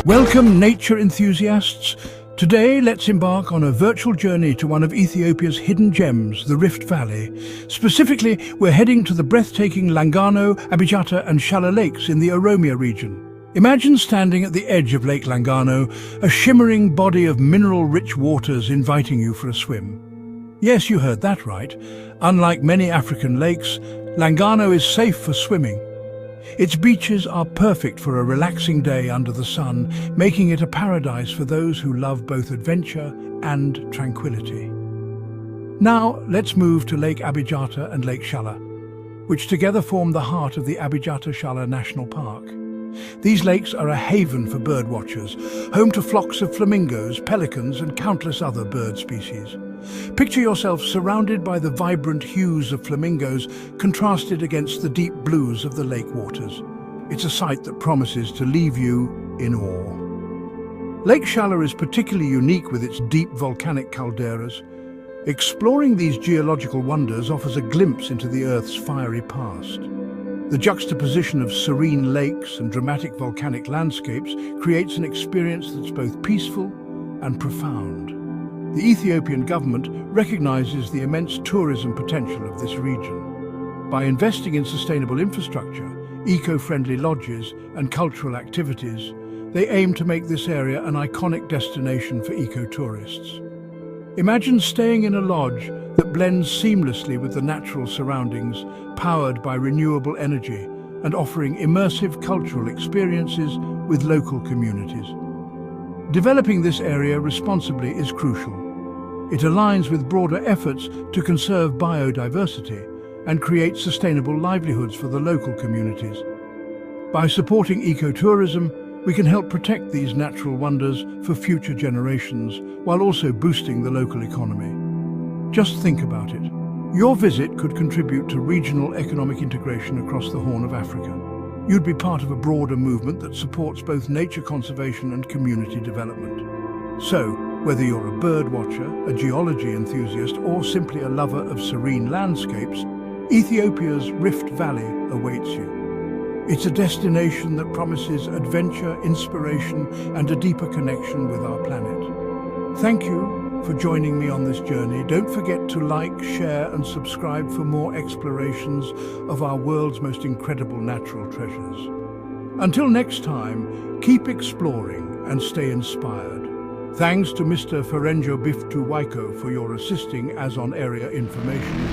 Welcome, nature enthusiasts. Today, let's embark on a virtual journey to one of Ethiopia's hidden gems, the Rift Valley. Specifically, we're heading to the breathtaking Langanno, Abjatta and Shalla lakes in the Oromia region. Imagine standing at the edge of Lake Langanno, a shimmering body of mineral-rich waters inviting you for a swim. Yes, you heard that right. Unlike many African lakes, Langanno is safe for swimming. Its beaches are perfect for a relaxing day under the sun, making it a paradise for those who love both adventure and tranquility. Now, let's move to Lake Abjatta and Lake Shalla, which together form the heart of the Abjatta-Shalla National Park. These lakes are a haven for birdwatchers, home to flocks of flamingos, pelicans and countless other bird species. Picture yourself surrounded by the vibrant hues of flamingos contrasted against the deep blues of the lake waters. It's a sight that promises to leave you in awe. Lake Shalla is particularly unique with its deep volcanic calderas. Exploring these geological wonders offers a glimpse into the Earth's fiery past. The juxtaposition of serene lakes and dramatic volcanic landscapes creates an experience that's both peaceful and profound. The Ethiopian government recognizes the immense tourism potential of this region. By investing in sustainable infrastructure, eco-friendly lodges and cultural activities, they aim to make this area an iconic destination for eco-tourists. Imagine staying in a lodge that blends seamlessly with the natural surroundings, powered by renewable energy and offering immersive cultural experiences with local communities. Developing this area responsibly is crucial. It aligns with broader efforts to conserve biodiversity and create sustainable livelihoods for the local communities. By supporting ecotourism, we can help protect these natural wonders for future generations while also boosting the local economy. Just think about it. Your visit could contribute to regional economic integration across the Horn of Africa. You'd be part of a broader movement that supports both nature conservation and community development. So, whether you're a bird watcher, a geology enthusiast, or simply a lover of serene landscapes, Ethiopia's Rift Valley awaits you. It's a destination that promises adventure, inspiration, and a deeper connection with our planet. Thank you for joining me on this journey. Don't forget to like, share, and subscribe for more explorations of our world's most incredible natural treasures. Until next time, keep exploring and stay inspired. Thanks to Mr. Ferenjo Biftu Waiko for your assisting as on area information.